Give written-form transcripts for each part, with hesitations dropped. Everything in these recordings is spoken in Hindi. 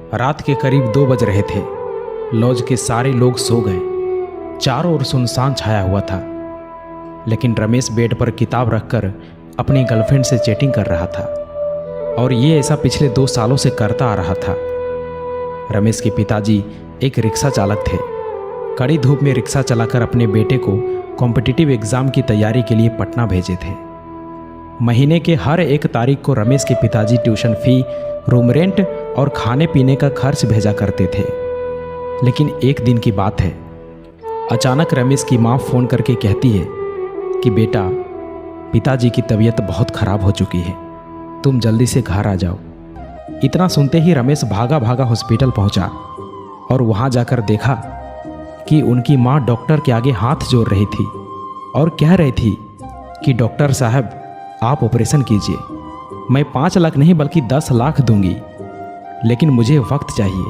रात के करीब 2 बज रहे थे। लॉज के सारे लोग सो गए। चारों ओर सुनसान छाया हुआ था, लेकिन रमेश बेड पर किताब रखकर अपनी गर्लफ्रेंड से चैटिंग कर रहा था, और ये ऐसा पिछले 2 सालों से करता आ रहा था। रमेश के पिताजी एक रिक्शा चालक थे। कड़ी धूप में रिक्शा चलाकर अपने बेटे को कॉम्पिटिटिव एग्ज़ाम की तैयारी के लिए पटना भेजे थे। महीने के हर 1 तारीख को रमेश के पिताजी ट्यूशन फ़ी, रूम रेंट और खाने पीने का खर्च भेजा करते थे। लेकिन एक दिन की बात है, अचानक रमेश की माँ फ़ोन करके कहती है कि बेटा, पिताजी की तबीयत बहुत ख़राब हो चुकी है, तुम जल्दी से घर आ जाओ। इतना सुनते ही रमेश भागा भागा हॉस्पिटल पहुंचा और वहां जाकर देखा कि उनकी माँ डॉक्टर के आगे हाथ जोड़ रही थी और कह रही थी कि डॉक्टर साहब, आप ऑपरेशन कीजिए, मैं 5 लाख नहीं बल्कि 10 लाख दूंगी, लेकिन मुझे वक्त चाहिए,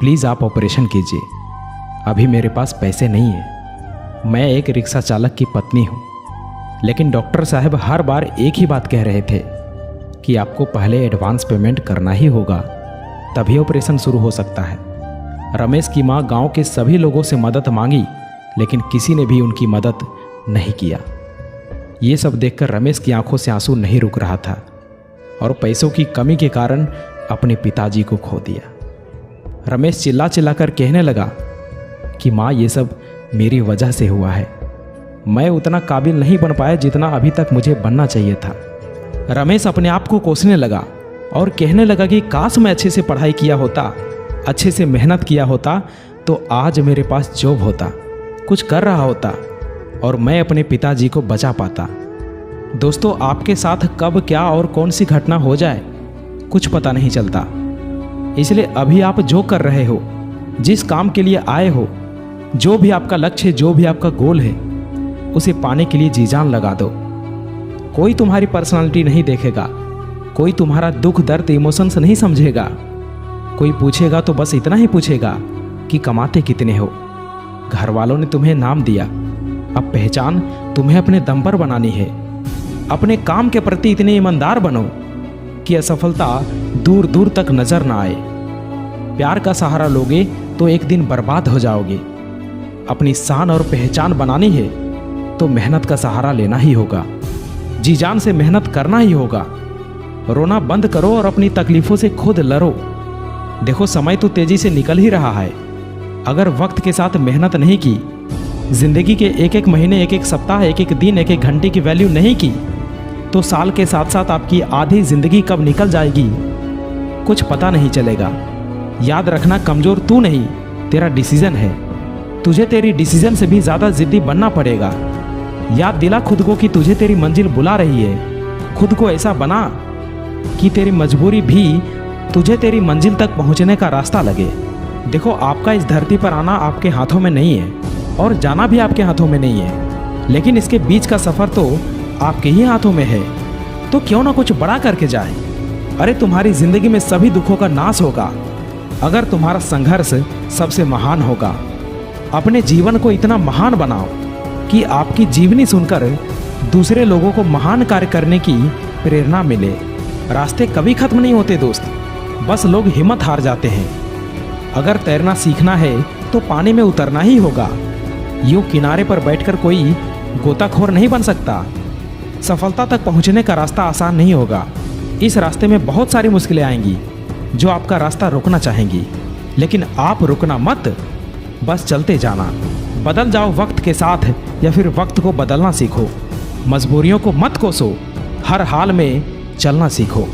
प्लीज़ आप ऑपरेशन कीजिए, अभी मेरे पास पैसे नहीं है, मैं एक रिक्शा चालक की पत्नी हूँ। लेकिन डॉक्टर साहब हर बार एक ही बात कह रहे थे कि आपको पहले एडवांस पेमेंट करना ही होगा, तभी ऑपरेशन शुरू हो सकता है। रमेश की माँ गांव के सभी लोगों से मदद मांगी, लेकिन किसी ने भी उनकी मदद नहीं किया। ये सब देखकर रमेश की आंखों से आंसू नहीं रुक रहा था और पैसों की कमी के कारण अपने पिताजी को खो दिया। रमेश चिल्ला चिल्लाकर कहने लगा कि माँ, ये सब मेरी वजह से हुआ है, मैं उतना काबिल नहीं बन पाया जितना अभी तक मुझे बनना चाहिए था। रमेश अपने आप को कोसने लगा और कहने लगा कि काश मैं अच्छे से पढ़ाई किया होता, अच्छे से मेहनत किया होता, तो आज मेरे पास जॉब होता, कुछ कर रहा होता और मैं अपने पिताजी को बचा पाता। दोस्तों, आपके साथ कब क्या और कौन सी घटना हो जाए कुछ पता नहीं चलता, इसलिए अभी आप जो कर रहे हो, जिस काम के लिए आए हो, जो भी आपका लक्ष्य है, जो भी आपका गोल है, उसे पाने के लिए जी जान लगा दो। कोई तुम्हारी पर्सनालिटी नहीं देखेगा, कोई तुम्हारा दुख दर्द इमोशंस नहीं समझेगा। कोई पूछेगा तो बस इतना ही पूछेगा कि कमाते कितने हो। घर वालों ने तुम्हें नाम दिया, अब पहचान तुम्हें अपने दम पर बनानी है। अपने काम के प्रति इतने ईमानदार बनो कि असफलता दूर दूर तक नजर ना आए। प्यार का सहारा लोगे तो एक दिन बर्बाद हो जाओगे। अपनी शान और पहचान बनानी है तो मेहनत का सहारा लेना ही होगा, जी जान से मेहनत करना ही होगा। रोना बंद करो और अपनी तकलीफों से खुद लड़ो। देखो, समय तो तेजी से निकल ही रहा है। अगर वक्त के साथ मेहनत नहीं की, जिंदगी के एक एक महीने, एक एक सप्ताह, एक एक दिन, एक एक घंटे की वैल्यू नहीं की, तो साल के साथ साथ आपकी आधी जिंदगी कब निकल जाएगी कुछ पता नहीं चलेगा। याद रखना, कमजोर तू नहीं, तेरा डिसीजन है। तुझे तेरी डिसीजन से भी ज़्यादा जिद्दी बनना पड़ेगा। याद दिला खुद को कि तुझे तेरी मंजिल बुला रही है। खुद को ऐसा बना कि तेरी मजबूरी भी तुझे तेरी मंजिल तक पहुंचने का रास्ता लगे। देखो, आपका इस धरती पर आना आपके हाथों में नहीं है और जाना भी आपके हाथों में नहीं है, लेकिन इसके बीच का सफ़र तो आपके ही हाथों में है। तो क्यों ना कुछ बड़ा करके जाए। अरे, तुम्हारी ज़िंदगी में सभी दुखों का नाश होगा अगर तुम्हारा संघर्ष सबसे महान होगा। अपने जीवन को इतना महान बनाओ कि आपकी जीवनी सुनकर दूसरे लोगों को महान कार्य करने की प्रेरणा मिले। रास्ते कभी खत्म नहीं होते दोस्त, बस लोग हिम्मत हार जाते हैं। अगर तैरना सीखना है तो पानी में उतरना ही होगा। यूं किनारे पर बैठकर कोई गोताखोर नहीं बन सकता। सफलता तक पहुंचने का रास्ता आसान नहीं होगा। इस रास्ते में बहुत सारी मुश्किलें आएंगी जो आपका रास्ता रोकना चाहेंगी, लेकिन आप रुकना मत, बस चलते जाना। बदल जाओ वक्त के साथ या फिर वक्त को बदलना सीखो। मजबूरियों को मत कोसो, हर हाल में चलना सीखो।